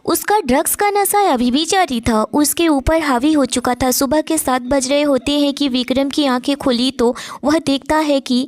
उसका ड्रग्स का नशा अभी भी जारी था, उसके ऊपर हावी हो चुका था। सुबह के 7 बज रहे होते हैं कि विक्रम की आंखें खुली तो वह देखता है कि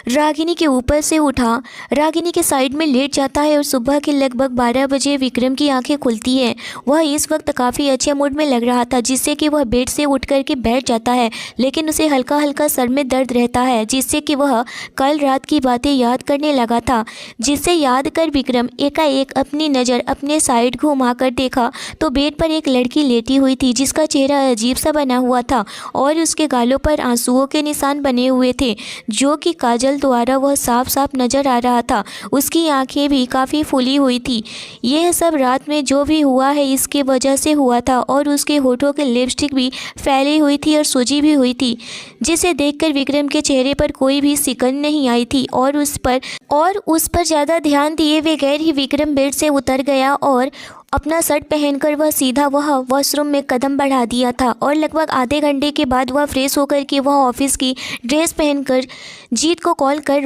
रागिनी के ऊपर से उठा रागिनी के साइड में लेट जाता है और सुबह के लगभग 12 बजे विक्रम की आंखें खुलती हैं। वह इस वक्त काफ़ी अच्छे मूड में लग रहा था, जिससे कि वह बेड से उठ कर के बैठ जाता है, लेकिन उसे हल्का हल्का सर में दर्द रहता है, जिससे कि वह कल रात की बातें याद करने लगा था। जिससे याद कर विक्रम एकाएक अपनी नज़र अपने साइड घुमा कर देखा तो बेड पर एक लड़की लेटी हुई थी, जिसका चेहरा अजीब सा बना हुआ था और उसके गालों पर आंसुओं के निशान बने हुए थे, जो कि काजल द्वारा वह साफ साफ नजर आ रहा था। उसकी आंखें भी काफ़ी फूली हुई थी। यह सब रात में जो भी हुआ है इसके वजह से हुआ था और उसके होठों के लिपस्टिक भी फैली हुई थी और सूजी भी हुई थी, जिसे देखकर विक्रम के चेहरे पर कोई भी सिकन नहीं आई थी और उस पर ज़्यादा ध्यान दिए बगैर ही विक्रम बेड से उतर गया और अपना शर्ट पहनकर वह सीधा वॉशरूम में कदम बढ़ा दिया था। और लगभग आधे घंटे के बाद वह फ्रेश होकर के वह ऑफिस की ड्रेस पहनकर जीत को कॉल कर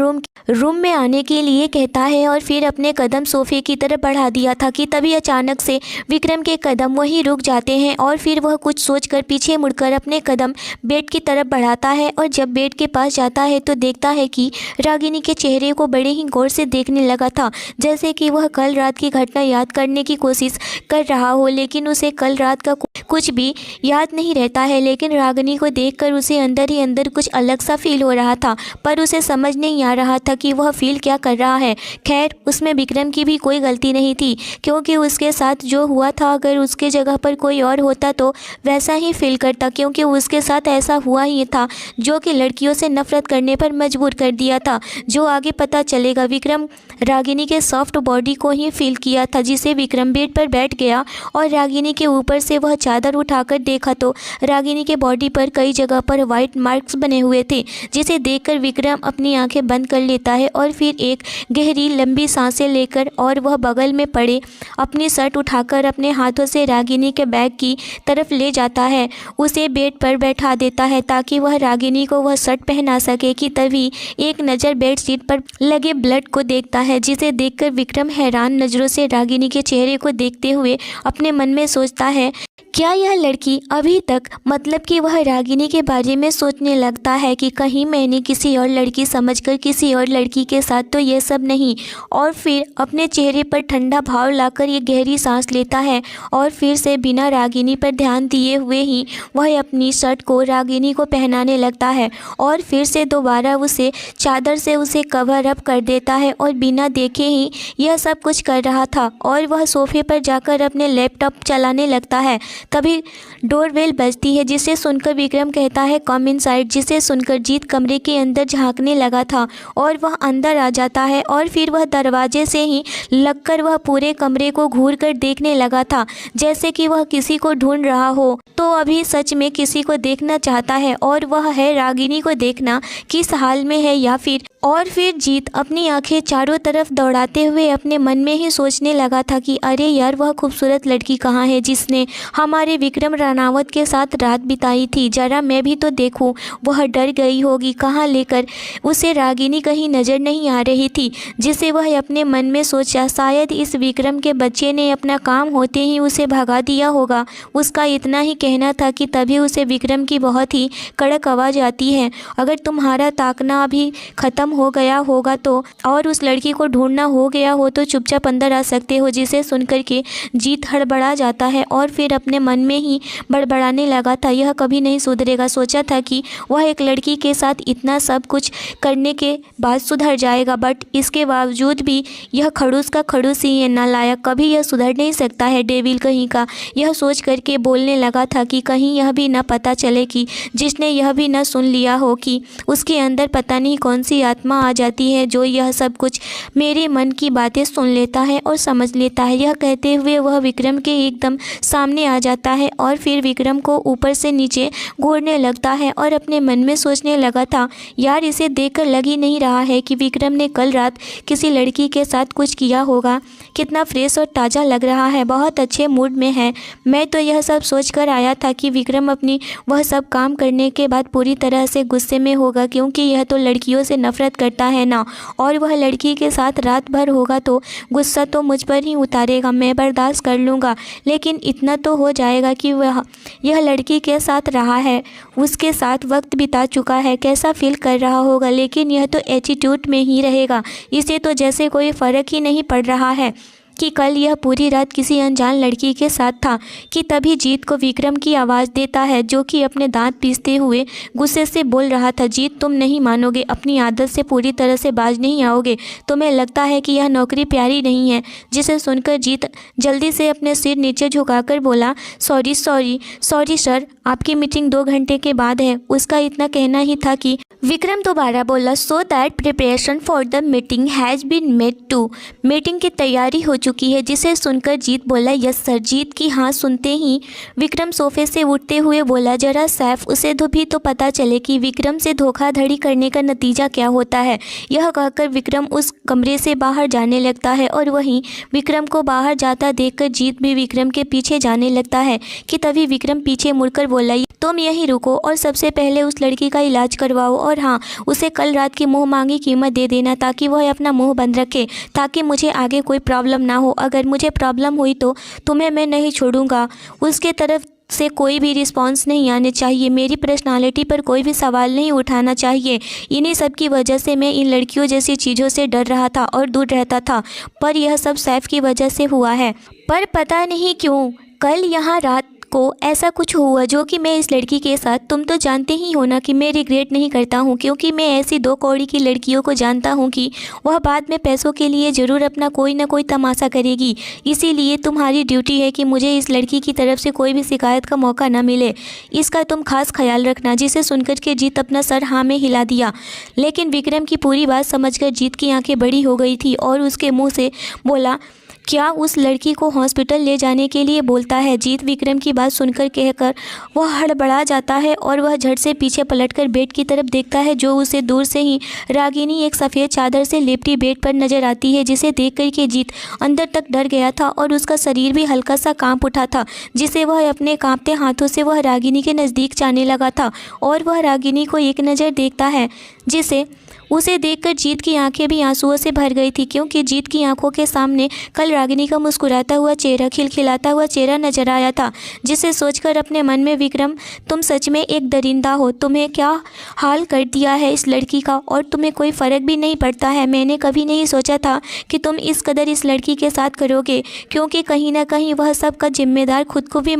रूम में आने के लिए कहता है और फिर अपने कदम सोफे की तरफ बढ़ा दिया था कि तभी अचानक से विक्रम के कदम वहीं रुक जाते हैं और फिर वह कुछ सोचकर पीछे मुड़कर अपने कदम बेड की तरफ बढ़ाता है। और जब बेड के पास जाता है तो देखता है कि रागिनी के चेहरे को बड़े ही गौर से देखने लगा था, जैसे कि वह कल रात की घटना याद करने की कोशिश कर रहा हो, लेकिन उसे कल रात का कुछ भी याद नहीं रहता है। लेकिन रागिनी को देखकर उसे अंदर ही अंदर कुछ अलग सा फील हो रहा था, पर उसे समझ नहीं आ रहा था कि वह फील क्या कर रहा है। खैर, उसमें विक्रम की भी कोई गलती नहीं थी, क्योंकि उसके साथ जो हुआ था अगर उसके जगह पर कोई और होता तो वैसा ही फील करता, क्योंकि उसके साथ ऐसा हुआ ही था जो कि लड़कियों से नफरत करने पर मजबूर कर दिया था। जो आगे पता चलेगा, विक्रम रागिनी के सॉफ्ट बॉडी को ही फील किया था, जिसे विक्रम बेड पर बैठ गया और रागिनी के ऊपर से वह चादर उठाकर देखा तो रागिनी के बॉडी पर कई जगह पर वाइट मार्क्स बने हुए थे, जिसे देखकर विक्रम अपनी आंखें बंद कर लेता है और फिर एक गहरी लंबी सांसें लेकर और वह बगल में पड़े अपनी शर्ट उठाकर अपने हाथों से रागिनी के बैग की तरफ ले जाता है, उसे बेड पर बैठा देता है ताकि वह रागिनी को वह शर्ट पहना सके। कि तभी एक नज़र बेडशीट पर लगे ब्लड को देखता है, जिसे देखकर विक्रम हैरान नज़रों से रागिनी के चेहरे को देखते हुए अपने मन में सोचता है, क्या यह लड़की अभी तक मतलब कि वह रागिनी के बारे में सोचने लगता है कि कहीं मैंने किसी और लड़की समझकर किसी और लड़की के साथ तो ये सब नहीं। और फिर अपने चेहरे पर ठंडा भाव लाकर ये गहरी सांस लेता है और फिर से बिना रागिनी पर ध्यान दिए हुए ही वह अपनी शर्ट को रागिनी को पहनाने लगता है और फिर से दोबारा उसे चादर से उसे कवर अप कर देता है और बिना देखे ही यह सब कुछ कर रहा था। और वह सोफे पर जाकर अपने लैपटॉप चलाने लगता है। तभी डोरबेल बजती है, जिसे सुनकर विक्रम कहता है कम इनसाइड, जिसे सुनकर जीत कमरे के अंदर झांकने लगा था और वह अंदर आ जाता है और फिर वह दरवाजे से ही लगकर वह पूरे कमरे को घूर कर देखने लगा था, जैसे कि वह किसी को ढूंढ रहा हो। तो अभी सच में किसी को देखना चाहता है और वह है रागिनी को देखना किस हाल में है या फिर। और फिर जीत अपनी आंखें चारों तरफ दौड़ाते हुए अपने मन में ही सोचने लगा था कि अरे यार, वह खूबसूरत लड़की कहाँ है जिसने हमारे विक्रम रानावत के साथ रात बिताई थी, जरा मैं भी तो देखूं। वह डर गई होगी, कहाँ लेकर उसे रागिनी कहीं नज़र नहीं आ रही थी, जिसे वह अपने मन में सोचा शायद इस विक्रम के बच्चे ने अपना काम होते ही उसे भगा दिया होगा। उसका इतना ही कहना था कि तभी उसे विक्रम की बहुत ही कड़क आवाज़ आती है, अगर तुम्हारा ताकना अभी ख़त्म हो गया होगा तो और उस लड़की को ढूंढना हो गया हो तो चुपचाप अंदर आ सकते हो। जिसे सुनकर के जीत हड़बड़ा जाता है और फिर अपने मन में ही बड़बड़ाने लगा था, यह कभी नहीं सुधरेगा। सोचा था कि वह एक लड़की के साथ इतना सब कुछ करने के बाद सुधर जाएगा, बट इसके बावजूद भी यह खड़ूस का खड़ूस ही है, नालायक, कभी यह सुधर नहीं सकता है, डेविल कहीं का। यह सोच करके बोलने लगा था कि कहीं यह भी न पता चले कि जिसने यह भी न सुन लिया हो कि उसके अंदर पता नहीं कौन सी आत्मा आ जाती है जो यह सब कुछ मेरे मन की बातें सुन लेता है और समझ लेता है। यह कहते हुए वह विक्रम के एकदम सामने आ जाता जाता है और फिर विक्रम को ऊपर से नीचे घूरने लगता है और अपने मन में सोचने लगा था, यार इसे देखकर लग ही नहीं रहा है कि विक्रम ने कल रात किसी लड़की के साथ कुछ किया होगा। कितना फ्रेश और ताज़ा लग रहा है, बहुत अच्छे मूड में है। मैं तो यह सब सोच कर आया था कि विक्रम अपनी वह सब काम करने के बाद पूरी तरह से गुस्से में होगा, क्योंकि यह तो लड़कियों से नफरत करता है ना, और वह लड़की के साथ रात भर होगा तो गुस्सा तो मुझ पर ही उतारेगा। मैं बर्दाश्त कर लूँगा, लेकिन इतना तो हो जाएगा कि यह लड़की के साथ रहा है, उसके साथ वक्त बिता चुका है, कैसा फील कर रहा होगा। लेकिन यह तो एटीट्यूड में ही रहेगा, इसे तो जैसे कोई फ़र्क ही नहीं पड़ रहा है कि कल यह पूरी रात किसी अनजान लड़की के साथ था। कि तभी जीत को विक्रम की आवाज़ देता है, जो कि अपने दांत पीसते हुए गुस्से से बोल रहा था, जीत तुम नहीं मानोगे, अपनी आदत से पूरी तरह से बाज नहीं आओगे। तुम्हें लगता है कि यह नौकरी प्यारी नहीं है। जिसे सुनकर जीत जल्दी से अपने सिर नीचे झुकाकर बोला, सॉरी सर, आपकी मीटिंग 2 घंटे के बाद है। उसका इतना कहना ही था कि विक्रम दोबारा बोला, so that preparation for the meeting has been made too. Meeting की तैयारी हो चुकी है। जिसे सुनकर जीत बोला, यस सर। जीत की हाँ सुनते ही विक्रम सोफे से उठते हुए बोला, जरा सैफ उसे भी तो पता चले कि विक्रम से धोखाधड़ी करने का नतीजा क्या होता है। यह कहकर विक्रम उस कमरे से बाहर जाने लगता है और वहीं विक्रम को बाहर जाता देखकर जीत भी विक्रम के पीछे जाने लगता है। कि तभी विक्रम पीछे मुड़कर बोला, तुम यहीं रुको और सबसे पहले उस लड़की का इलाज करवाओ, और हाँ, उसे कल रात की मुँह मांगी कीमत दे देना, ताकि वह अपना मुंह बंद रखे, ताकि मुझे आगे कोई प्रॉब्लम ना हो। अगर मुझे प्रॉब्लम हुई तो तुम्हें मैं नहीं छोड़ूंगा। उसके तरफ से कोई भी रिस्पांस नहीं आने चाहिए। मेरी पर्सनालिटी पर कोई भी सवाल नहीं उठाना चाहिए। इन्हीं सब की वजह से मैं इन लड़कियों जैसी चीज़ों से डर रहा था और दूर रहता था, पर यह सब सैफ की वजह से हुआ है। पर पता नहीं क्यों कल यहाँ रात को ऐसा कुछ हुआ जो कि मैं इस लड़की के साथ, तुम तो जानते ही हो ना कि मैं रिग्रेट नहीं करता हूँ, क्योंकि मैं ऐसी 2 कौड़ी की लड़कियों को जानता हूँ कि वह बाद में पैसों के लिए ज़रूर अपना कोई ना कोई तमाशा करेगी। इसीलिए तुम्हारी ड्यूटी है कि मुझे इस लड़की की तरफ से कोई भी शिकायत का मौका ना मिले, इसका तुम खास ख्याल रखना। जिसे सुनकर के जीत अपना सर हाँ में हिला दिया, लेकिन विक्रम की पूरी बात समझकर जीत की आंखें बड़ी हो गई थी और उसके मुँह से बोला, क्या उस लड़की को हॉस्पिटल ले जाने के लिए बोलता है। जीत विक्रम की बात सुनकर कहकर वह हड़बड़ा जाता है और वह झट से पीछे पलटकर बेड की तरफ देखता है, जो उसे दूर से ही रागिनी एक सफ़ेद चादर से लेपटी बेड पर नजर आती है। जिसे देखकर के जीत अंदर तक डर गया था और उसका शरीर भी हल्का सा कांप उठा था, जिसे वह अपने कांपते हाथों से वह रागिनी के नज़दीक जाने लगा था और वह रागिनी को एक नज़र देखता है, जिसे उसे देखकर जीत की आंखें भी आंसुओं से भर गई थी, क्योंकि जीत की आंखों के सामने कल रागिनी का मुस्कुराता हुआ चेहरा, खिलखिलाता हुआ चेहरा नजर आया था। जिसे सोचकर अपने मन में, विक्रम तुम सच में एक दरिंदा हो, तुम्हें क्या हाल कर दिया है इस लड़की का, और तुम्हें कोई फ़र्क भी नहीं पड़ता है। मैंने कभी नहीं सोचा था कि तुम इस कदर इस लड़की के साथ करोगे, क्योंकि कहीं ना कहीं वह सब का जिम्मेदार खुद को भी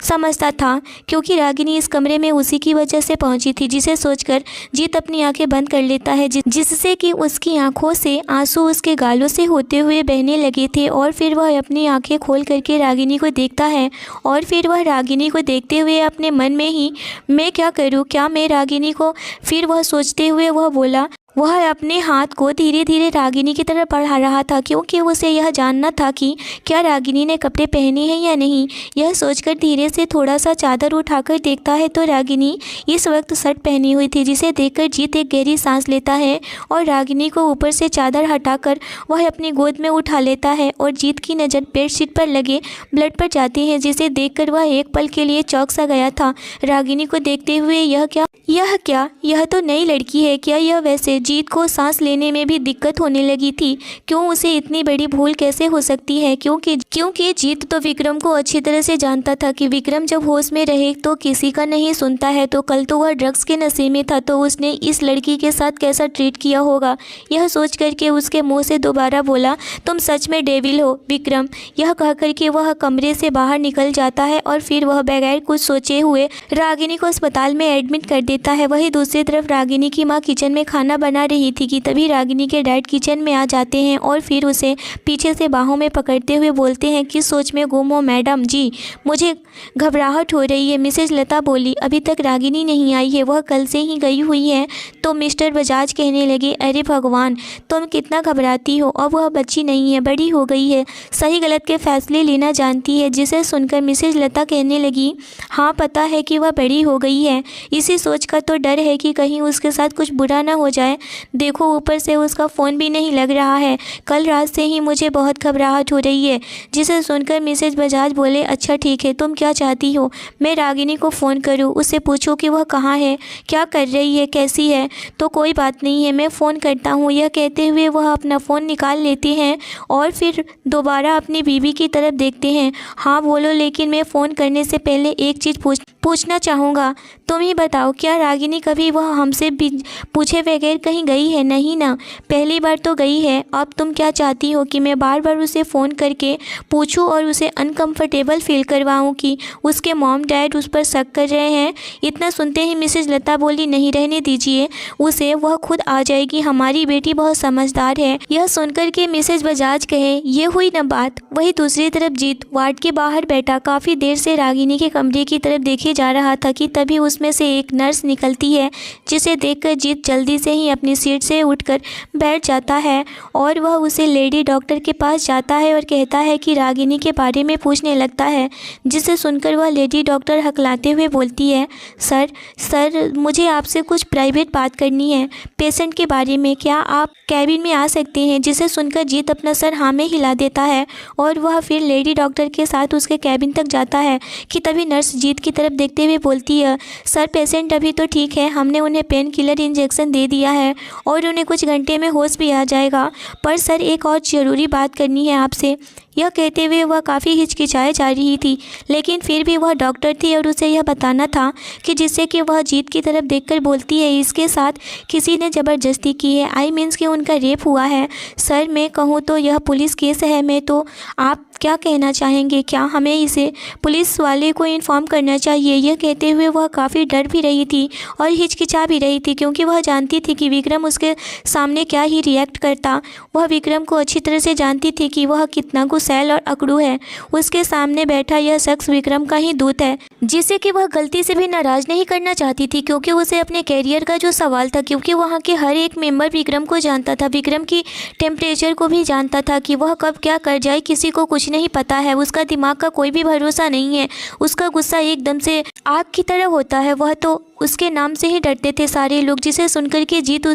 समझता था, क्योंकि रागिनी इस कमरे में उसी की वजह से पहुंची थी। जिसे सोचकर जीत अपनी आंखें बंद कर लेता है, जिससे कि उसकी आंखों से आंसू उसके गालों से होते हुए बहने लगे थे। और फिर वह अपनी आंखें खोल करके रागिनी को देखता है और फिर वह रागिनी को देखते हुए अपने मन में ही, मैं क्या करूं, क्या मैं रागिनी को, फिर वह सोचते हुए वह बोला, वह अपने हाथ को धीरे धीरे रागिनी की तरफ बढ़ा रहा था, क्योंकि उसे यह जानना था कि क्या रागिनी ने कपड़े पहने हैं या नहीं। यह सोचकर धीरे से थोड़ा सा चादर उठाकर देखता है तो रागिनी इस वक्त शर्ट पहनी हुई थी। जिसे देखकर जीत एक गहरी सांस लेता है और रागिनी को ऊपर से चादर हटाकर वह अपनी गोद में उठा लेता है और जीत की नज़र बेडशीट पर लगे ब्लड पर जाती है, जिसे देखकर वह एक पल के लिए चौंक सा गया था। रागिनी को देखते हुए यह तो नई लड़की है क्या। यह वैसे जीत को सांस लेने में भी दिक्कत होने लगी थी, क्यों उसे इतनी बड़ी भूल कैसे हो सकती है, क्योंकि जीत तो विक्रम को अच्छी तरह से जानता था कि विक्रम जब होश में रहे तो किसी का नहीं सुनता है। तो कल तो वह ड्रग्स के नशे में था, तो उसने इस लड़की के साथ कैसा ट्रीट किया होगा। यह सोच करके उसके मुंह से दोबारा बोला, तुम सच में डेविल हो विक्रम। यह कह करके वह कमरे से बाहर निकल जाता है और फिर वह बगैर कुछ सोचे हुए रागिनी को अस्पताल में एडमिट कर देता है। वहीं दूसरी तरफ रागिनी की माँ किचन में खाना बना रही थी कि तभी रागिनी के डैड किचन में आ जाते हैं और फिर उसे पीछे से बाहों में पकड़ते हुए बोलते हैं कि सोच में गुम हो मैडम जी, मुझे घबराहट हो रही है। मिसेज लता बोली, अभी तक रागिनी नहीं आई है, वह कल से ही गई हुई है। तो मिस्टर बजाज कहने लगे, अरे भगवान, तुम कितना घबराती हो, अब वह बच्ची नहीं है, बड़ी हो गई है, सही गलत के फैसले लेना जानती है। जिसे सुनकर मिसेज लता कहने लगी, हाँ पता है कि वह बड़ी हो गई है, इसी सोच का तो डर है कि कहीं उसके साथ कुछ बुरा ना हो जाए। देखो ऊपर से उसका फ़ोन भी नहीं लग रहा है, कल रात से ही मुझे बहुत घबराहट हो रही है। जिसे सुनकर मिसेज बजाज बोले, अच्छा ठीक है, तुम क्या चाहती हो, मैं रागिनी को फ़ोन करूं, उससे पूछूं कि वह कहाँ है, क्या कर रही है, कैसी है। तो कोई बात नहीं है, मैं फ़ोन करता हूँ। यह कहते हुए वह अपना फ़ोन निकाल लेते हैं और फिर दोबारा अपनी बीवी की तरफ देखते हैं। हाँ बोलो, लेकिन मैं फ़ोन करने से पहले एक चीज़ पूछना चाहूँगा। तुम ही बताओ, क्या रागिनी कभी वह हमसे पूछे बगैर कहीं गई है? नहीं ना, पहली बार तो गई है। अब तुम क्या चाहती हो कि मैं बार बार उसे फ़ोन करके पूछूं और उसे अनकंफर्टेबल फील करवाऊं कि उसके मॉम डैड उस पर शक कर रहे हैं? इतना सुनते ही मिसेज लता बोली, नहीं रहने दीजिए उसे, वह खुद आ जाएगी, हमारी बेटी बहुत समझदार है। यह सुनकर के मिसेज बजाज कहे, ये हुई न बात। वही दूसरी तरफ जीत वार्ड के बाहर बैठा काफ़ी देर से रागिनी के कमरे की तरफ देखे जा रहा था कि तभी उसमें से एक नर्स निकलती है, जिसे देखकर जीत जल्दी से ही अपनी सीट से उठकर बैठ जाता है और वह उसे लेडी डॉक्टर के पास जाता है और कहता है कि रागिनी के बारे में पूछने लगता है। जिसे सुनकर वह लेडी डॉक्टर हकलाते हुए बोलती है, सर मुझे आपसे कुछ प्राइवेट बात करनी है, पेशेंट के बारे में, क्या आप कैबिन में आ सकते हैं? जिसे सुनकर जीत अपना सर हाँ में हिला देता है और वह फिर लेडी डॉक्टर के साथ उसके कैबिन तक जाता है कि तभी नर्स जीत की तरफ देखते हुए बोलती है, सर पेशेंट अभी तो ठीक है, हमने उन्हें पेन किलर इंजेक्शन दे दिया है और उन्हें कुछ घंटे में होश भी आ जाएगा, पर सर एक और ज़रूरी बात करनी है आपसे। यह कहते हुए वह काफ़ी हिचकिचाए जा रही थी, लेकिन फिर भी वह डॉक्टर थी और उसे यह बताना था कि जिससे कि वह जीत की तरफ देखकर बोलती है, इसके साथ किसी ने ज़बरदस्ती की है, आई मीन्स कि उनका रेप हुआ है। सर मैं कहूँ तो यह पुलिस केस है, मैं तो आप क्या कहना चाहेंगे, क्या हमें इसे पुलिस वाले को इन्फॉर्म करना चाहिए? यह कहते हुए वह काफ़ी डर भी रही थी और हिचकिचा भी रही थी, क्योंकि वह जानती थी कि विक्रम उसके सामने क्या ही रिएक्ट करता। वह विक्रम को अच्छी तरह से जानती थी कि वह कितना गुस्सैल और अकड़ू है। उसके सामने बैठा यह शख्स विक्रम का ही दूत है, जिसे कि वह गलती से भी नाराज़ नहीं करना चाहती थी, क्योंकि उसे अपने कैरियर का जो सवाल था, क्योंकि वहाँ के हर एक मेंबर विक्रम को जानता था, विक्रम की टेम्परेचर को भी जानता था कि वह कब क्या कर जाए किसी को कुछ नहीं पता है। उसका दिमाग का कोई भी भरोसा नहीं है, उसका गुस्सा एकदम से आग की तरह होता है, वह तो उसके नाम से ही डरते थे सारे लोग। जिसे सुनकर के जीत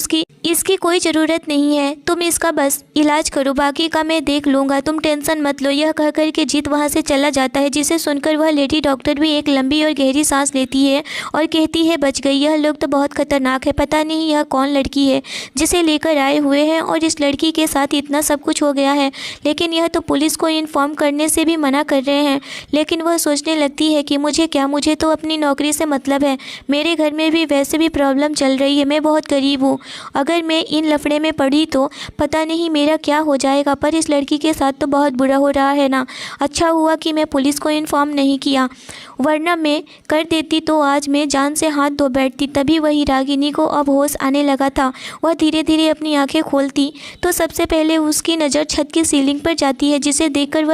इसकी कोई ज़रूरत नहीं है, तुम इसका बस इलाज करो, बाकी का मैं देख लूँगा, तुम टेंशन मत लो। यह कह कर के जीत वहाँ से चला जाता है, जिसे सुनकर वह लेडी डॉक्टर भी एक लंबी और गहरी सांस लेती है और कहती है, बच गई, यह लोग तो बहुत खतरनाक है, पता नहीं यह कौन लड़की है जिसे लेकर आए हुए हैं और इस लड़की के साथ इतना सब कुछ हो गया है, लेकिन यह तो पुलिस को इन्फॉर्म करने से भी मना कर रहे हैं। लेकिन वह सोचने लगती है कि मुझे क्या, मुझे तो अपनी नौकरी से मतलब है, मेरे घर में भी वैसे भी प्रॉब्लम चल रही है, मैं बहुत गरीब हूँ, अगर मैं इन लफड़े में पड़ी तो पता नहीं मेरा क्या हो जाएगा, पर इस लड़की के साथ तो बहुत बुरा हो रहा है ना। अच्छा हुआ कि मैं पुलिस को इन्फॉर्म नहीं किया, वरना मैं कर देती तो आज मैं जान से हाथ धो बैठती। तभी वही रागिनी को अब होश आने लगा था। वह धीरे धीरे अपनी आंखें खोलती तो सबसे पहले उसकी नज़र छत की सीलिंग पर जाती है, जिसे देखकर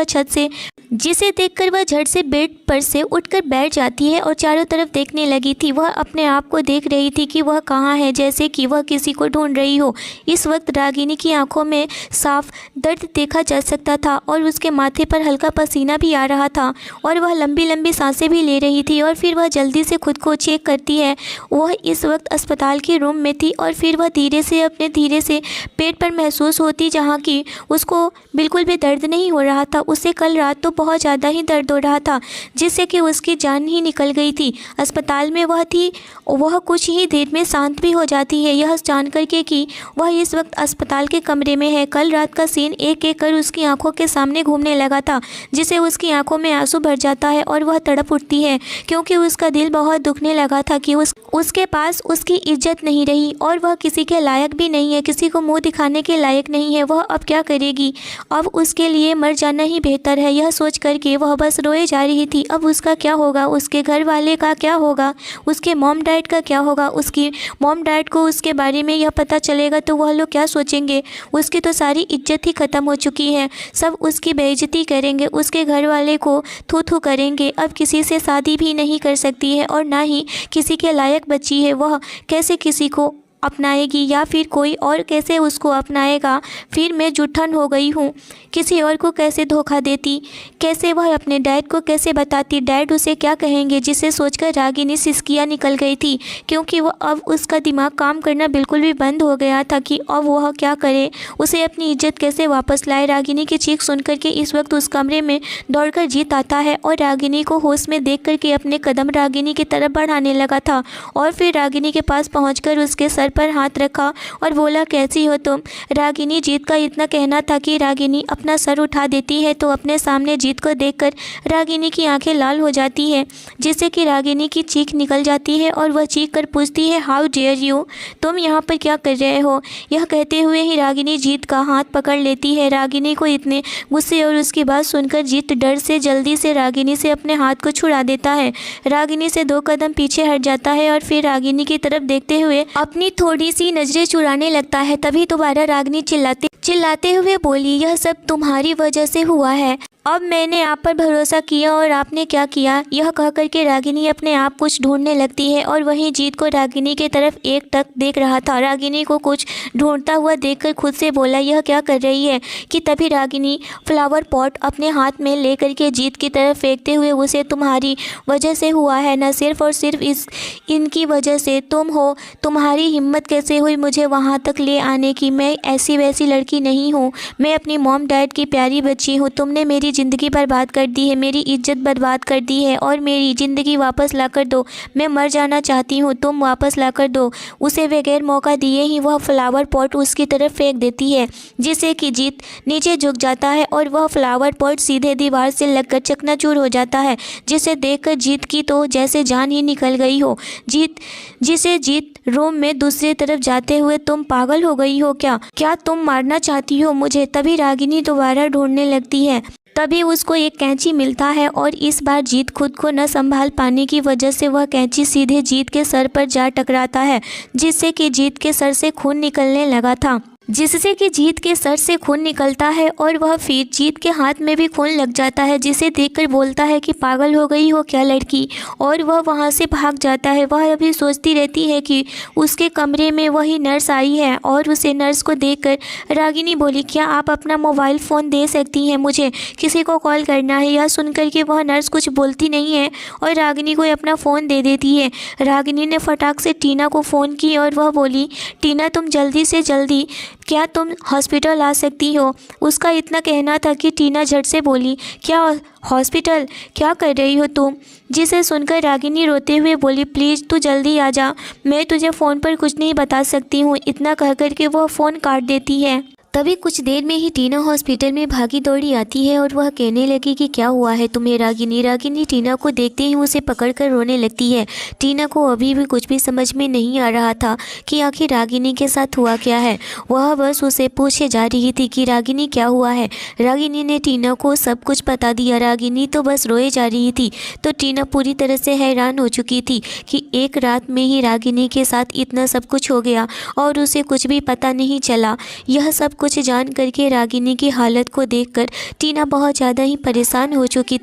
वह झट से बेड पर से उठकर बैठ जाती है और चारों तरफ देखने लगी थी। वह अपने आप को देख रही थी कि वह कहाँ है, जैसे कि वह किसी को ढूंढ रही हो। इस वक्त रागिनी की आंखों में साफ दर्द देखा जा सकता था और उसके माथे पर हल्का पसीना भी आ रहा था और वह लंबी लंबी सांसें भी ले रही थी। और फिर वह जल्दी से खुद को चेक करती है। वह इस वक्त अस्पताल के रूम में थी और फिर वह धीरे से पेट पर महसूस होती, जहाँ की उसको बिल्कुल भी दर्द नहीं हो रहा था। उसे कल रात तो बहुत ज़्यादा ही दर्द हो रहा था, जिससे कि उसकी जान ही निकल गई थी। अस्पताल में वह थी, वह कुछ ही देर में शांत भी हो जाती है, यह जान करके कि वह इस वक्त अस्पताल के कमरे में है। कल रात का सीन एक एक कर उसकी आंखों के सामने घूमने लगा था, जिसे उसकी आंखों में आंसू भर जाता है और वह तड़प उठती है, क्योंकि उसका दिल बहुत दुखने लगा था कि उसके पास उसकी इज्जत नहीं रही और वह किसी के लायक भी नहीं है, किसी को मुँह दिखाने के लायक नहीं है। वह अब क्या करेगी? अब उसके लिए मर जाना ही बेहतर है। यह सोच सोच करके वह बस रोए जा रही थी। अब उसका क्या होगा, उसके घर वाले का क्या होगा, उसके मॉम डैड का क्या होगा। उसकी मॉम डैड को उसके बारे में यह पता चलेगा तो वह लोग क्या सोचेंगे। उसकी तो सारी इज्जत ही ख़त्म हो चुकी है, सब उसकी बेइज्जती करेंगे, उसके घर वाले को थू थू करेंगे। अब किसी से शादी भी नहीं कर सकती है और ना ही किसी के लायक बची है। वह कैसे किसी को अपनाएगी या फिर कोई और कैसे उसको अपनाएगा। फिर मैं जुठन हो गई हूँ, किसी और को कैसे धोखा देती, कैसे वह अपने डैड को कैसे बताती, डैड उसे क्या कहेंगे। जिसे सोचकर रागिनी सिसकियाँ निकल गई थी, क्योंकि वह अब उसका दिमाग काम करना बिल्कुल भी बंद हो गया था कि अब वह क्या करे, उसे अपनी इज्जत कैसे वापस लाए। रागिनी की चीख सुन करके इस वक्त उस कमरे में दौड़कर जीत आता है और रागिनी को होश में देख करके अपने कदम रागिनी की तरफ बढ़ाने लगा था और फिर रागिनी के पास पहुँच उसके सर पर हाथ रखा और बोला, कैसी हो तुम। रागिनी जीत का इतना कहना था कि रागिनी अपना सर उठा देती है तो अपने सामने जीत को देखकर रागिनी की आंखें लाल हो जाती है, जिससे कि रागिनी की चीख निकल जाती है और वह चीख कर पूछती है, हाउ डेयर यू, तुम यहाँ पर क्या कर रहे हो। यह कहते हुए ही रागिनी जीत का हाथ पकड़ लेती है। रागिनी को इतने गुस्से और उसकी बात सुनकर जीत डर से जल्दी से रागिनी से अपने हाथ को छुड़ा देता है। रागिनी से 2 कदम पीछे हट जाता है और फिर रागिनी की तरफ देखते हुए अपनी थोड़ी सी नजरें चुराने लगता है। तभी दोबारा रागिनी चिल्लाते हुए बोली, यह सब तुम्हारी वजह से हुआ है। अब मैंने आप पर भरोसा किया और आपने क्या किया। यह कह करके रागिनी अपने आप कुछ ढूंढने लगती है और वहीं जीत को रागिनी की तरफ एकटक देख रहा था। रागिनी को कुछ ढूंढता हुआ देखकर खुद से बोला, यह क्या कर रही है। कि तभी रागिनी फ्लावर पॉट अपने हाथ में ले करके जीत की तरफ फेंकते हुए उसे, तुम्हारी वजह से हुआ है, न सिर्फ और सिर्फ इनकी वजह से तुम हो। तुम्हारी हिम्मत कैसे हुई मुझे वहाँ तक ले आने की। मैं ऐसी वैसी लड़की नहीं हूँ, मैं अपनी मॉम डैड की प्यारी बच्ची हूँ। तुमने मेरी ज़िंदगी बर्बाद कर दी है, मेरी इज्जत बर्बाद कर दी है और मेरी ज़िंदगी वापस ला कर दो। मैं मर जाना चाहती हूँ, तुम वापस ला कर दो। उसे बगैर मौका दिए ही वह फ्लावर पॉट उसकी तरफ फेंक देती है, जिससे कि जीत नीचे झुक जाता है और वह फ्लावर पॉट सीधे दीवार से लगकर चकनाचूर हो जाता है, जिसे देखकर जीत की तो जैसे जान ही निकल गई हो। जीत रूम में दूसरी तरफ जाते हुए, तुम पागल हो गई हो क्या तुम मारना चाहती हो मुझे। तभी रागिनी दोबारा ढूंढने लगती है। तभी उसको एक कैंची मिलता है और इस बार जीत खुद को न संभाल पाने की वजह से वह कैंची सीधे जीत के सर पर जा टकराता है, जिससे कि जीत के सर से खून निकलने लगा था। जिससे कि जीत के सर से खून निकलता है और वह फिर जीत के हाथ में भी खून लग जाता है, जिसे देखकर बोलता है कि पागल हो गई हो क्या लड़की, और वह वहाँ से भाग जाता है। वह अभी सोचती रहती है कि उसके कमरे में वही नर्स आई है और उसे नर्स को देखकर रागिनी बोली, क्या आप अपना मोबाइल फ़ोन दे सकती हैं, मुझे किसी को कॉल करना है। यह सुनकर के वह नर्स कुछ बोलती नहीं है और रागिनी को अपना फ़ोन दे देती है। रागिनी ने फटाक से टीना को फ़ोन की और वह बोली, टीना तुम जल्दी से जल्दी क्या तुम हॉस्पिटल आ सकती हो। उसका इतना कहना था कि टीना झट से बोली, क्या हॉस्पिटल, क्या कर रही हो तुम। जिसे सुनकर रागिनी रोते हुए बोली, प्लीज़ तू जल्दी आ जा, मैं तुझे फ़ोन पर कुछ नहीं बता सकती हूँ। इतना कह कर के वह फ़ोन काट देती है। तभी कुछ देर में ही टीना हॉस्पिटल में भागी दौड़ी आती है और वह कहने लगी कि क्या हुआ है तुम्हें रागिनी। रागिनी टीना को देखते ही उसे पकड़कर रोने लगती है। टीना को अभी भी कुछ भी समझ में नहीं आ रहा था कि आखिर रागिनी के साथ हुआ क्या है। वह बस उसे पूछे जा रही थी कि रागिनी क्या हुआ है। रागिनी ने टीना को सब कुछ बता दिया। रागिनी तो बस रोए जा रही थी। तो टीना पूरी तरह से हैरान हो चुकी थी कि एक रात में ही रागिनी के साथ इतना सब कुछ हो गया और उसे कुछ भी पता नहीं चला। यह सब कुछ जान करके रागिनी की हालत को देखकर टीना बहुत ज़्यादा ही परेशान हो चुकी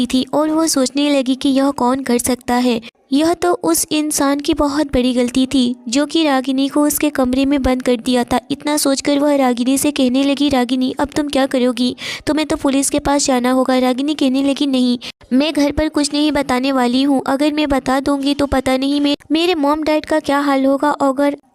थी और वो सोचने लगी कि यह कौन कर सकता है। यह तो उस इंसान की बहुत बड़ी गलती थी जो कि रागिनी को उसके कमरे में बंद कर दिया था। इतना सोचकर वह रागिनी से कहने लगी, रागिनी अब तुम क्या करोगी, तुम्हें तो पुलिस के पास जाना होगा। रागिनी कहने लगी, नहीं मैं घर पर कुछ नहीं बताने वाली हूँ, अगर मैं बता दूंगी तो पता नहीं मेरे मॉम डैड का क्या हाल होगा।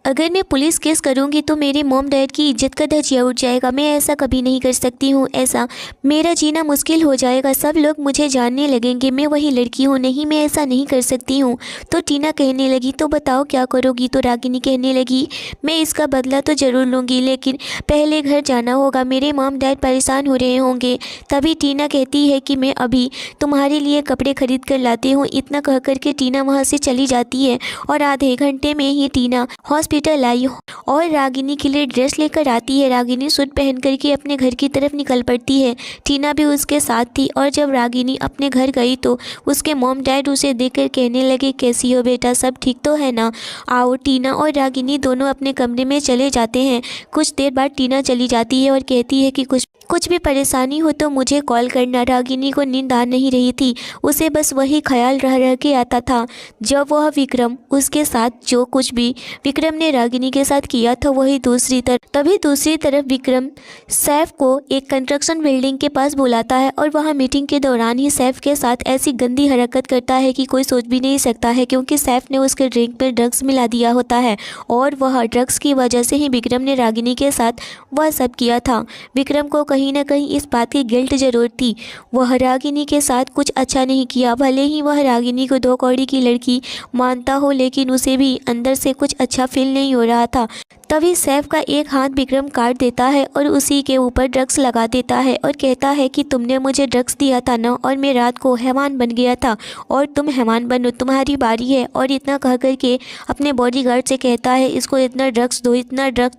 अगर मैं पुलिस केस करूँगी तो मेरे मॉम डैड की इज्जत का धज्जिया उठ जाएगा। मैं ऐसा कभी नहीं कर सकती हूँ, ऐसा मेरा जीना मुश्किल हो जाएगा, सब लोग मुझे जानने लगेंगे मैं वही लड़की हूँ। नहीं मैं ऐसा नहीं कर सकती हूँ। तो टीना कहने लगी, तो बताओ क्या करोगी। तो रागिनी कहने लगी, मैं इसका बदला तो ज़रूर लूँगी, लेकिन पहले घर जाना होगा, मेरे मॉम डैड परेशान हो रहे होंगे। तभी टीना कहती है कि मैं अभी तुम्हारे लिए कपड़े खरीद कर लाती हूँ। इतना कह कर के टीना वहाँ से चली जाती है और आधे घंटे में ही टीना हॉस्पिटल आई और रागिनी के लिए ड्रेस लेकर आती है। रागिनी सूट पहन करके अपने घर की तरफ निकल पड़ती है। टीना भी उसके साथ थी और जब रागिनी अपने घर गई तो उसके मॉम डैड उसे देखकर कहने लगे, कैसी हो बेटा, सब ठीक तो है ना। आओ। टीना और रागिनी दोनों अपने कमरे में चले जाते हैं। कुछ देर बाद टीना चली जाती है और कहती है कि कुछ भी परेशानी हो तो मुझे कॉल करना। रागिनी को नींद आ नहीं रही थी, उसे बस वही ख्याल रह रह के आता था जब वह विक्रम उसके साथ जो कुछ भी विक्रम ने रागिनी के साथ किया था वही दूसरी तरफ विक्रम सैफ को एक कंस्ट्रक्शन बिल्डिंग के पास बुलाता है और वहाँ मीटिंग के दौरान ही सैफ के साथ ऐसी गंदी हरकत करता है कि कोई सोच भी नहीं सकता है, क्योंकि सैफ ने उसके ड्रिंक में ड्रग्स मिला दिया होता है और वह ड्रग्स की वजह से ही विक्रम ने रागिनी के साथ वह सब किया था। विक्रम को कहीं ना कहीं इस बात की गिल्ट जरूर थी। वह रागिनी के साथ कुछ अच्छा नहीं किया, भले ही वह रागिनी को 2 कौड़ी की लड़की मानता हो, लेकिन उसे भी अंदर से कुछ अच्छा फील नहीं हो रहा था। तभी सैफ का एक हाथ विक्रम काट देता है और उसी के ऊपर ड्रग्स लगा देता है और कहता है कि तुमने मुझे ड्रग्स दिया था ना, और मैं रात को हैवान बन गया था और तुम हैवान बनो, तुम्हारी बारी है। और इतना कह करके अपने बॉडीगार्ड से कहता है, इसको इतना ड्रग्स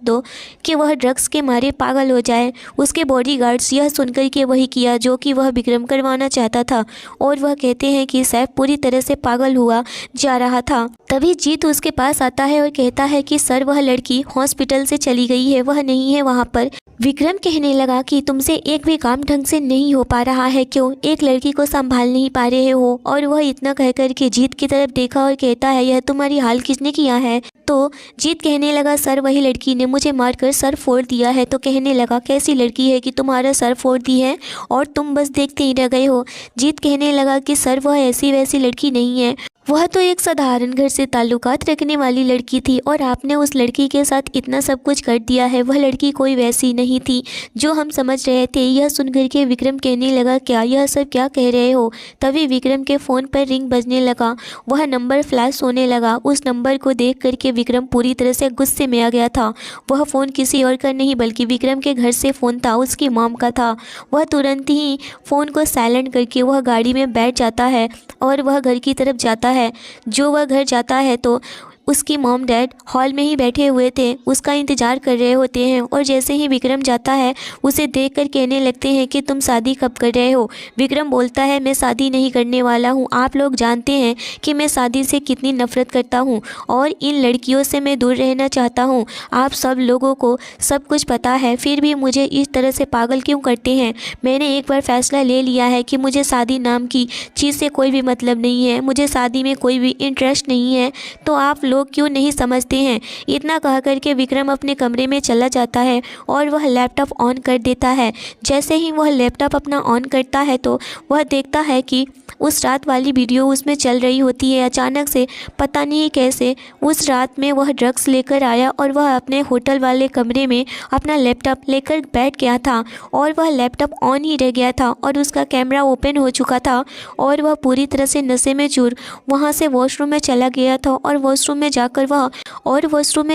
दो कि वह ड्रग्स के मारे पागल हो जाए। उसके बॉडीगार्ड्स यह सुनकर के वही किया जो कि वह विक्रम करवाना चाहता था और वह कहते हैं कि सैफ पूरी तरह से पागल हुआ जा रहा था। तभी जीत उसके पास आता है और कहता है कि सर, वह लड़की हॉस्पिटल से चली गई है, वह नहीं है वहाँ पर। विक्रम कहने लगा कि तुमसे एक भी काम ढंग से नहीं हो पा रहा है, क्यों एक लड़की को संभाल नहीं पा रहे हो। और वह इतना कह कर के जीत की तरफ देखा और कहता है, यह तुम्हारी हाल किसने किया है। तो जीत कहने लगा, सर वही लड़की ने मुझे मारकर सर फोड़ दिया है। तो कहने लगा, कैसी लड़की है कि तुम्हारा सर फोड़ दी है और तुम बस देखते ही रह गए हो। जीत कहने लगा कि सर वह ऐसी वैसी लड़की नहीं है, वह तो एक साधारण घर से ताल्लुकात रखने वाली लड़की थी और आपने उस लड़की के साथ इतना सब कुछ कर दिया है। वह लड़की कोई वैसी नहीं थी जो हम समझ रहे थे। यह सुनकर के विक्रम कहने लगा, क्या यह सब क्या कह रहे हो। तभी विक्रम के फ़ोन पर रिंग बजने लगा, वह नंबर फ्लैश होने लगा। उस नंबर को देख करके विक्रम पूरी तरह से गुस्से में आ गया था। वह फ़ोन किसी और का नहीं बल्कि विक्रम के घर से फ़ोन था, उसकी मॉम का था। वह तुरंत ही फ़ोन को साइलेंट करके वह गाड़ी में बैठ जाता है और वह घर की तरफ जाता है। जो वह घर जाता है तो उसकी मॉम डैड हॉल में ही बैठे हुए थे, उसका इंतज़ार कर रहे होते हैं। और जैसे ही विक्रम जाता है उसे देखकर कहने लगते हैं कि तुम शादी कब कर रहे हो। विक्रम बोलता है, मैं शादी नहीं करने वाला हूँ। आप लोग जानते हैं कि मैं शादी से कितनी नफ़रत करता हूँ और इन लड़कियों से मैं दूर रहना चाहता हूँ। आप सब लोगों को सब कुछ पता है, फिर भी मुझे इस तरह से पागल क्यों करते हैं। मैंने एक बार फैसला ले लिया है कि मुझे शादी नाम की चीज़ से कोई भी मतलब नहीं है, मुझे शादी में कोई भी इंटरेस्ट नहीं है, तो आप लोग क्यों नहीं समझते हैं। इतना कह करके विक्रम अपने कमरे में चला जाता है और वह लैपटॉप ऑन कर देता है। जैसे ही वह लैपटॉप अपना ऑन करता है तो वह देखता है कि उस रात वाली वीडियो उसमें चल रही होती है। अचानक से पता नहीं कैसे उस रात में वह ड्रग्स लेकर आया और वह अपने होटल वाले कमरे में अपना लैपटॉप लेकर बैठ गया था और वह लैपटॉप ऑन ही रह गया था और उसका कैमरा ओपन हो चुका था और वह पूरी तरह से नशे में चूर वहाँ से वॉशरूम में चला गया था और वॉशरूम में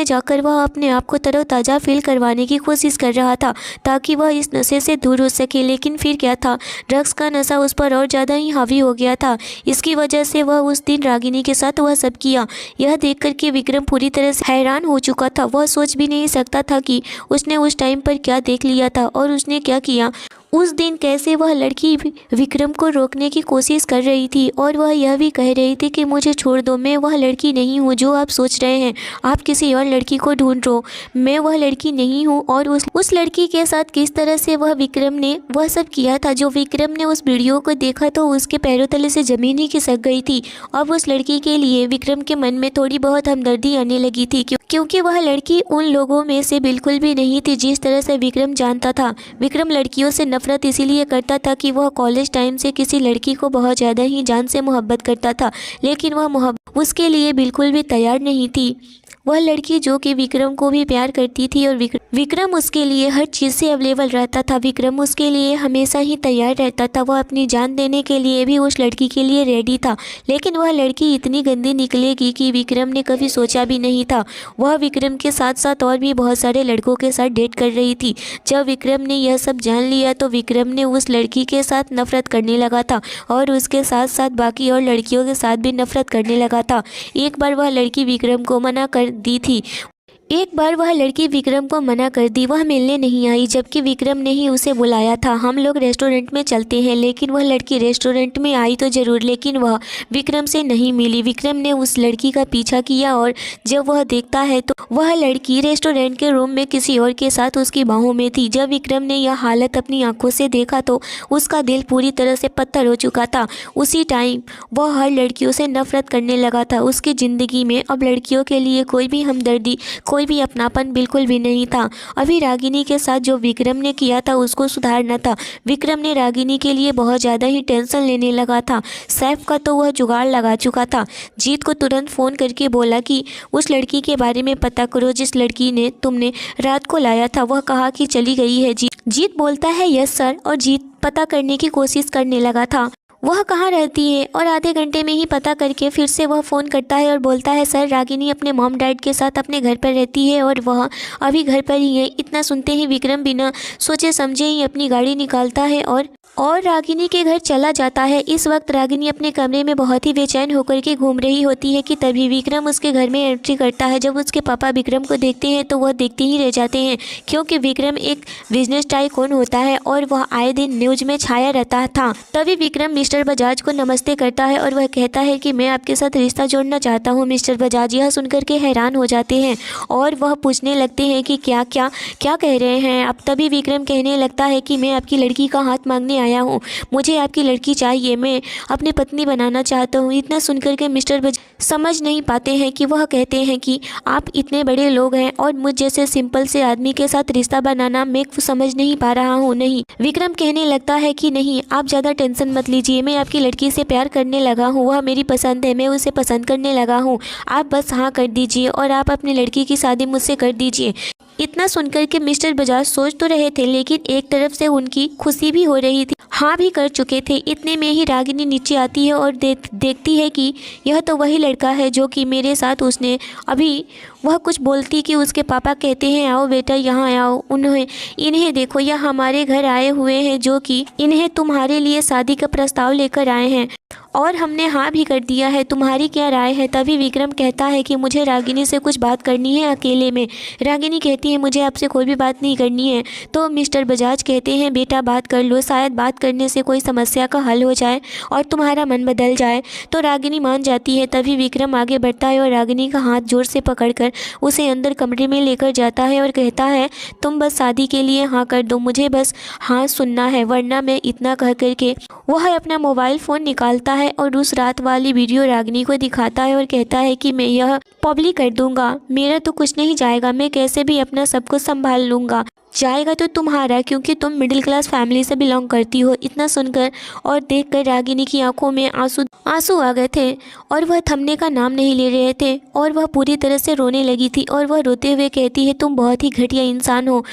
जाकर वह अपने आप को तरोताज़ा फील करवाने की कोशिश कर रहा था ताकि वह इस नशे से दूर हो सके। लेकिन फिर क्या था, ड्रग्स का नशा उस पर और ज़्यादा ही हावी हो गया था। इसकी वजह से वह उस दिन रागिनी के साथ वह सब किया। यह देख कर के विक्रम पूरी तरह से हैरान हो चुका था। वह सोच भी नहीं सकता था कि उसने उस टाइम पर क्या देख लिया था और उसने क्या किया। उस दिन कैसे वह लड़की विक्रम को रोकने की कोशिश कर रही थी और वह यह भी कह रही थी कि मुझे छोड़ दो, मैं वह लड़की नहीं हूँ जो आप सोच रहे हैं, आप किसी और लड़की को ढूंढ रहे हो, मैं वह लड़की नहीं हूँ। और उस लड़की के साथ किस तरह से वह विक्रम ने वह सब किया था। जो विक्रम ने उस वीडियो को देखा तो उसके पैरों तले से ज़मीन ही खिसक गई थी। अब उस लड़की के लिए विक्रम के मन में थोड़ी बहुत हमदर्दी आने लगी थी, क्योंकि वह लड़की उन लोगों में से बिल्कुल भी नहीं थी जिस तरह से विक्रम जानता था। विक्रम लड़कियों से नफरत इसीलिए करता था कि वह कॉलेज टाइम से किसी लड़की को बहुत ज़्यादा ही जान से मोहब्बत करता था, लेकिन वह मोहब्बत उसके लिए बिल्कुल भी तैयार नहीं थी। वह लड़की जो कि विक्रम को भी प्यार करती थी और विक्रम उसके लिए हर चीज़ से अवेलेबल रहता था। विक्रम उसके लिए हमेशा ही तैयार रहता था। वह अपनी जान देने के लिए भी उस लड़की के लिए रेडी था। लेकिन वह लड़की इतनी गंदी निकलेगी कि विक्रम ने कभी सोचा भी नहीं था। वह विक्रम के साथ साथ और भी बहुत सारे लड़कों के साथ डेट कर रही थी। जब विक्रम ने यह सब जान लिया तो विक्रम ने उस लड़की के साथ नफरत करने लगा था और उसके साथ साथ बाकी और लड़कियों के साथ भी नफरत करने लगा था। एक बार वह लड़की विक्रम को मना कर दी थी। एक बार वह लड़की विक्रम को मना कर दी, वह मिलने नहीं आई, जबकि विक्रम ने ही उसे बुलाया था। हम लोग रेस्टोरेंट में चलते हैं। लेकिन वह लड़की रेस्टोरेंट में आई तो ज़रूर, लेकिन वह विक्रम से नहीं मिली। विक्रम ने उस लड़की का पीछा किया और जब वह देखता है तो वह लड़की रेस्टोरेंट के रूम में किसी और के साथ उसकी बाहों में थी। जब विक्रम ने यह हालत अपनी आंखों से देखा तो उसका दिल पूरी तरह से पत्थर हो चुका था। उसी टाइम वह हर लड़कियों से नफरत करने लगा था। उसकी ज़िंदगी में अब लड़कियों के लिए कोई भी हमदर्दी, कोई भी अपनापन बिल्कुल भी नहीं था। अभी रागिनी के साथ जो विक्रम ने किया था उसको सुधारना था। विक्रम ने रागिनी के लिए बहुत ज़्यादा ही टेंशन लेने लगा था। सैफ का तो वह जुगाड़ लगा चुका था। जीत को तुरंत फ़ोन करके बोला कि उस लड़की के बारे में पता करो जिस लड़की ने तुमने रात को लाया था। वह कहा कि चली गई है। जीत बोलता है यस सर, और जीत पता करने की कोशिश करने लगा था वह कहाँ रहती है, और आधे घंटे में ही पता करके फिर से वह फ़ोन करता है और बोलता है सर, रागिनी अपने मॉम डैड के साथ अपने घर पर रहती है और वह अभी घर पर ही है। इतना सुनते ही विक्रम बिना सोचे समझे ही अपनी गाड़ी निकालता है और रागिनी के घर चला जाता है। इस वक्त रागिनी अपने कमरे में बहुत ही बेचैन होकर के घूम रही होती है कि तभी विक्रम उसके घर में एंट्री करता है। जब उसके पापा विक्रम को देखते हैं तो वह देखते ही रह जाते हैं, क्योंकि विक्रम एक बिजनेस टाइकून होता है और वह आए दिन न्यूज में छाया रहता था। तभी विक्रम मिस्टर बजाज को नमस्ते करता है और वह कहता है कि मैं आपके साथ रिश्ता जोड़ना चाहता हूँ। मिस्टर बजाज यह सुनकर के हैरान हो जाते हैं और वह पूछने लगते हैं कि क्या क्या क्या कह रहे हैं आप। तभी विक्रम कहने लगता है कि मैं आपकी लड़की का हाथ मांगने आया हूँ, मुझे आपकी लड़की चाहिए, मैं अपनी पत्नी बनाना चाहता हूँ। इतना सुनकर के मिस्टर बजाज समझ नहीं पाते हैं कि वह कहते हैं कि आप इतने बड़े लोग हैं और मुझ जैसे सिंपल से आदमी के साथ रिश्ता बनाना मैं समझ नहीं पा रहा हूँ। नहीं, विक्रम कहने लगता है कि नहीं, आप ज़्यादा टेंशन मत लीजिए, मैं आपकी लड़की से प्यार करने लगा हूँ, वह मेरी पसंद है, मैं उसे पसंद करने लगा हूँ। आप बस हाँ कर दीजिए और आप अपनी लड़की की शादी मुझसे कर दीजिए। इतना सुनकर के मिस्टर बजाज सोच तो रहे थे, लेकिन एक तरफ से उनकी खुशी भी हो रही थी। हाँ भी कर चुके थे। इतने में ही रागिनी नीचे आती है और देखती है कि यह तो वही लड़का है जो कि मेरे साथ उसने अभी वह कुछ बोलती कि उसके पापा कहते हैं आओ बेटा यहाँ आओ, इन्हें देखो, यह हमारे घर आए हुए हैं जो कि इन्हें तुम्हारे लिए शादी का प्रस्ताव लेकर आए हैं और हमने हाँ भी कर दिया है, तुम्हारी क्या राय है। तभी विक्रम कहता है कि मुझे रागिनी से कुछ बात करनी है अकेले में। रागिनी कहती है मुझे आपसे कोई भी बात नहीं करनी है। तो मिस्टर बजाज कहते हैं बेटा बात कर लो, शायद बात करने से कोई समस्या का हल हो जाए और तुम्हारा मन बदल जाए। तो रागिनी मान जाती है। तभी विक्रम आगे बढ़ता है और रागिनी का हाथ जोर से पकड़कर उसे अंदर कमरे में लेकर जाता है और कहता है तुम बस शादी के लिए हाँ कर दो, मुझे बस हाँ सुनना है, वरना मैं इतना कह करके वह अपना मोबाइल फ़ोन निकालता है और उस रात वाली वीडियो रागिनी को दिखाता है और कहता है कि मैं यह पब्लिक कर दूंगा, मेरा तो कुछ नहीं जाएगा, मैं कैसे भी अपना सब कुछ संभाल लूँगा, जाएगा तो तुम्हारा, क्योंकि तुम मिडिल क्लास फैमिली से बिलोंग करती हो। इतना सुनकर और देखकर रागिनी की आंखों में आंसू आ गए थे और वह थमने का नाम नहीं ले रहे थे और वह पूरी तरह से रोने लगी थी और वह रोते हुए कहती है तुम बहुत ही घटिया इंसान हो,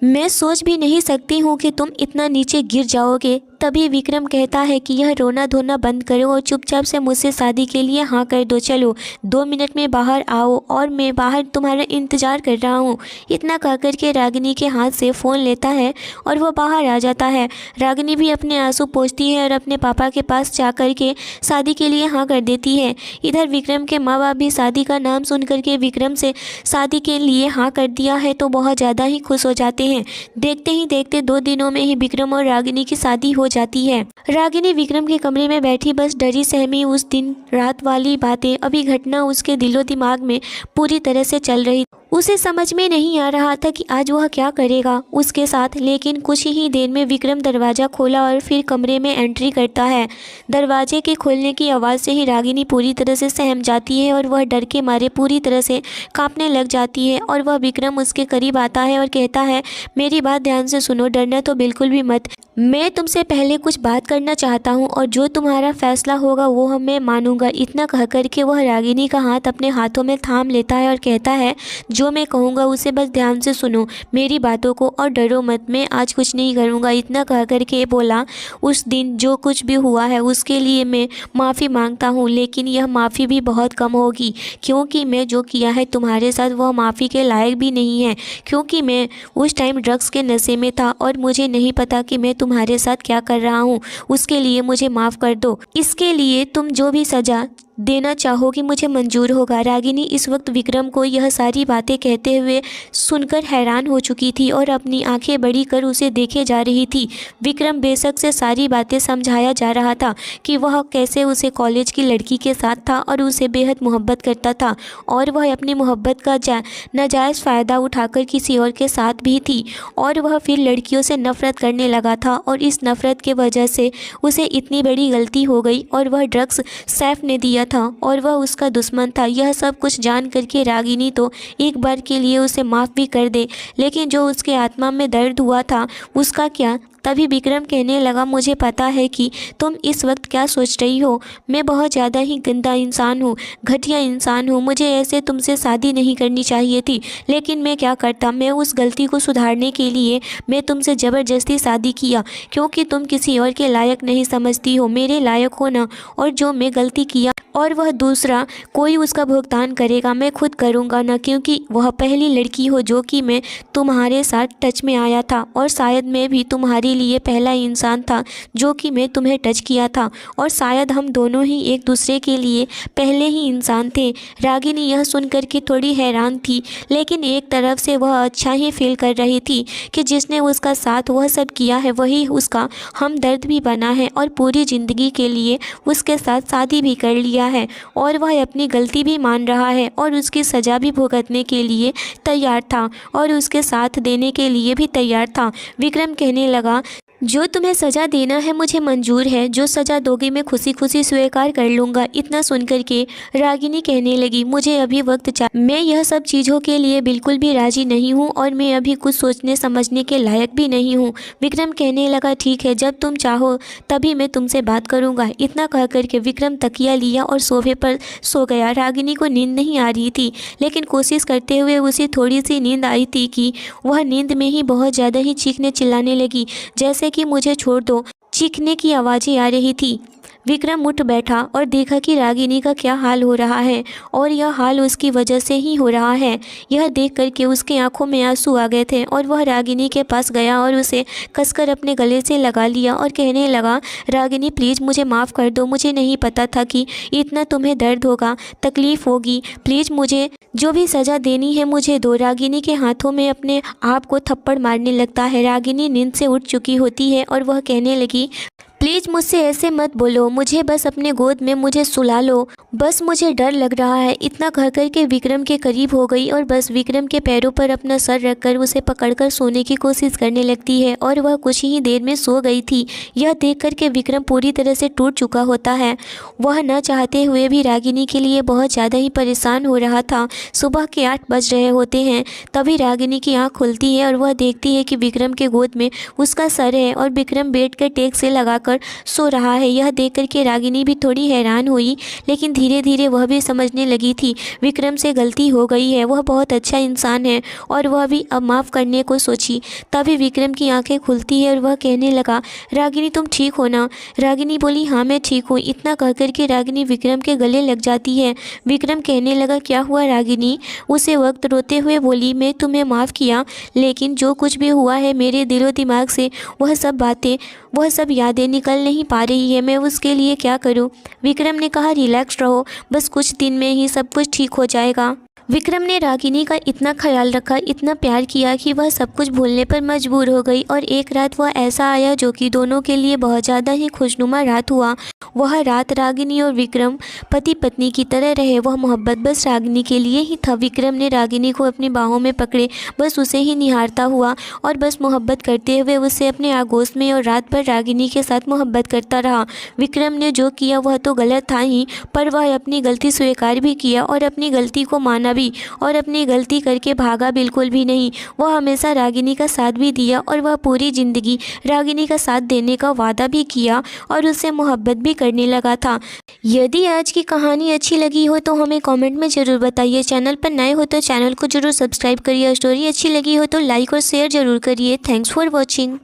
मैं सोच भी नहीं सकती हूँ कि तुम इतना नीचे गिर जाओगे। तभी विक्रम कहता है कि यह रोना धोना बंद करो और चुपचाप से मुझसे शादी के लिए हाँ कर दो, चलो 2 मिनट में बाहर आओ और मैं बाहर तुम्हारा इंतज़ार कर रहा हूँ। इतना कहकर के रागिनी के हाथ से फ़ोन लेता है और वह बाहर आ जाता है। रागिनी भी अपने आंसू पोंछती है और अपने पापा के पास जा कर के शादी के लिए हाँ कर देती है। इधर विक्रम के माँ बाप भी शादी का नाम सुन कर के विक्रम से शादी के लिए हाँ कर दिया है तो बहुत ज़्यादा ही खुश हो जाते हैं। देखते ही देखते 2 दिनों में ही विक्रम और रागिनी की शादी हो जाती है। रागिनी विक्रम के कमरे में बैठी बस डरी सहमी उस दिन रात वाली बातें अभी घटना उसके दिलो दिमाग में पूरी तरह से चल रही। उसे समझ में नहीं आ रहा था कि आज वह क्या करेगा उसके साथ, लेकिन कुछ ही देर में विक्रम दरवाज़ा खोला और फिर कमरे में एंट्री करता है। दरवाजे के खोलने की आवाज़ से ही रागिनी पूरी तरह से सहम जाती है और वह डर के मारे पूरी तरह से कांपने लग जाती है और वह विक्रम उसके करीब आता है और कहता है मेरी बात ध्यान से सुनो, डरना तो बिल्कुल भी मत, मैं तुमसे पहले कुछ बात करना चाहता हूँ और जो तुम्हारा फैसला होगा वो मैं मानूंगा। इतना कह कर के वह रागिनी का हाथ अपने हाथों में थाम लेता है और कहता है जो मैं कहूँगा उसे बस ध्यान से सुनो मेरी बातों को और डरो मत, मैं आज कुछ नहीं करूँगा। इतना कह कर के बोला उस दिन जो कुछ भी हुआ है उसके लिए मैं माफ़ी मांगता हूँ, लेकिन यह माफ़ी भी बहुत कम होगी क्योंकि मैं जो किया है तुम्हारे साथ वह माफ़ी के लायक भी नहीं है, क्योंकि मैं उस टाइम ड्रग्स के नशे में था और मुझे नहीं पता कि मैं तुम्हारे साथ क्या कर रहा हूँ। उसके लिए मुझे माफ़ कर दो। इसके लिए तुम जो भी सज़ा देना चाहोगी मुझे मंजूर होगा। रागिनी इस वक्त विक्रम को यह सारी बातें कहते हुए सुनकर हैरान हो चुकी थी और अपनी आंखें बड़ी कर उसे देखे जा रही थी। विक्रम बेशक से सारी बातें समझाया जा रहा था कि वह कैसे उसे कॉलेज की लड़की के साथ था और उसे बेहद मोहब्बत करता था और वह अपनी मोहब्बत का नाजायज़ फ़ायदा उठाकर किसी और के साथ भी थी और वह फिर लड़कियों से नफ़रत करने लगा था और इस नफ़रत के वजह से उसे इतनी बड़ी गलती हो गई और वह ड्रग्स सैफ ने दिया था और वह उसका दुश्मन था। यह सब कुछ जान करके रागिनी तो एक बार के लिए उसे माफ़ भी कर दे, लेकिन जो उसके आत्मा में दर्द हुआ था उसका क्या। तभी विक्रम कहने लगा, मुझे पता है कि तुम इस वक्त क्या सोच रही हो। मैं बहुत ज़्यादा ही गंदा इंसान हूँ, घटिया इंसान हूँ। मुझे ऐसे तुमसे शादी नहीं करनी चाहिए थी, लेकिन मैं क्या करता। मैं उस गलती को सुधारने के लिए मैं तुमसे ज़बरदस्ती शादी किया, क्योंकि तुम किसी और के लायक नहीं समझती हो, मेरे लायक हो ना। और जो मैं गलती किया और वह दूसरा कोई उसका भुगतान करेगा, मैं खुद करूँगा ना, क्योंकि वह पहली लड़की हो जो कि मैं तुम्हारे साथ टच में आया था और शायद मैं भी तुम्हारे लिए पहला इंसान था जो कि मैं तुम्हें टच किया था और शायद हम दोनों ही एक दूसरे के लिए पहले ही इंसान थे। रागिनी यह सुनकर के थोड़ी हैरान थी, लेकिन एक तरफ से वह अच्छा ही फील कर रही थी कि जिसने उसका साथ वह सब किया है वही उसका हमदर्द भी बना है और पूरी ज़िंदगी के लिए उसके साथ शादी भी कर लिया है और वह अपनी गलती भी मान रहा है और उसकी सज़ा भी भुगतने के लिए तैयार था और उसके साथ देने के लिए भी तैयार था। विक्रम कहने लगा, जो तुम्हें सज़ा देना है मुझे मंजूर है, जो सज़ा दोगे मैं खुशी खुशी स्वीकार कर लूँगा। इतना सुनकर के रागिनी कहने लगी, मुझे अभी वक्त चाहिए, मैं यह सब चीज़ों के लिए बिल्कुल भी राज़ी नहीं हूँ और मैं अभी कुछ सोचने समझने के लायक भी नहीं हूँ। विक्रम कहने लगा, ठीक है, जब तुम चाहो तभी मैं तुमसे बात करूँगा। इतना कह करके विक्रम तकिया लिया और सोफे पर सो गया। रागिनी को नींद नहीं आ रही थी, लेकिन कोशिश करते हुए उसे थोड़ी सी नींद आई थी कि वह नींद में ही बहुत ज़्यादा ही चीखने चिल्लाने लगी, जैसे कि मुझे छोड़ दो, चीखने की आवाज़ें आ रही थी। विक्रम उठ बैठा और देखा कि रागिनी का क्या हाल हो रहा है और यह हाल उसकी वजह से ही हो रहा है। यह देख करके उसके आंखों में आंसू आ गए थे और वह रागिनी के पास गया और उसे कसकर अपने गले से लगा लिया और कहने लगा, रागिनी प्लीज़ मुझे माफ़ कर दो, मुझे नहीं पता था कि इतना तुम्हें दर्द होगा, तकलीफ़ होगी। प्लीज़ मुझे जो भी सज़ा देनी है मुझे दो। रागिनी के हाथों में अपने आप को थप्पड़ मारने लगता है। रागिनी नींद से उठ चुकी होती है और वह कहने लगी, प्लीज़ मुझसे ऐसे मत बोलो, मुझे बस अपने गोद में मुझे सुला लो, बस मुझे डर लग रहा है। इतना कह कर के विक्रम के करीब हो गई और बस विक्रम के पैरों पर अपना सर रखकर उसे पकड़कर सोने की कोशिश करने लगती है और वह कुछ ही देर में सो गई थी। यह देख कर के विक्रम पूरी तरह से टूट चुका होता है। वह न चाहते हुए भी रागिनी के लिए बहुत ज़्यादा ही परेशान हो रहा था। सुबह के 8 बज रहे होते हैं, तभी रागिनी की आँख खुलती है और वह देखती है कि विक्रम के गोद में उसका सर है और विक्रम बेड के टेक से लगाकर सो रहा है। यह देखकर के रागिनी भी थोड़ी हैरान हुई, लेकिन धीरे धीरे वह भी समझने लगी थी विक्रम से गलती हो गई है, वह बहुत अच्छा इंसान है और वह भी अब माफ़ करने को सोची। तभी विक्रम की आंखें खुलती है और वह कहने लगा, रागिनी तुम ठीक हो ना। रागिनी बोली, हाँ मैं ठीक हूँ। इतना कह कर के रागिनी विक्रम के गले लग जाती है। विक्रम कहने लगा, क्या हुआ रागिनी। उसे वक्त रोते हुए बोली, मैं तुम्हें माफ़ किया, लेकिन जो कुछ भी हुआ है मेरे दिलो दिमाग से वह सब बातें, वह सब यादें निकल नहीं पा रही है, मैं उसके लिए क्या करूं। विक्रम ने कहा, रिलैक्स रहो, बस कुछ दिन में ही सब कुछ ठीक हो जाएगा। विक्रम ने रागिनी का इतना ख्याल रखा, इतना प्यार किया कि वह सब कुछ भूलने पर मजबूर हो गई और एक रात वह ऐसा आया जो कि दोनों के लिए बहुत ज़्यादा ही खुशनुमा रात हुआ। वह रात रागिनी और विक्रम पति पत्नी की तरह रहे। वह मोहब्बत बस रागिनी के लिए ही था। विक्रम ने रागिनी को अपनी बाहों में पकड़े बस उसे ही निहारता हुआ और बस मोहब्बत करते हुए उसे अपने आगोश में और रात भर रागिनी के साथ मोहब्बत करता रहा। विक्रम ने जो किया वह तो गलत था ही, पर वह अपनी गलती स्वीकार भी किया और अपनी गलती को माना भी और अपनी गलती करके भागा बिल्कुल भी नहीं। वह हमेशा रागिनी का साथ भी दिया और वह पूरी ज़िंदगी रागिनी का साथ देने का वादा भी किया और उससे मोहब्बत भी करने लगा था। यदि आज की कहानी अच्छी लगी हो तो हमें कमेंट में ज़रूर बताइए। चैनल पर नए हो तो चैनल को ज़रूर सब्सक्राइब करिए। स्टोरी अच्छी लगी हो तो लाइक और शेयर ज़रूर करिए। Thanks for watching.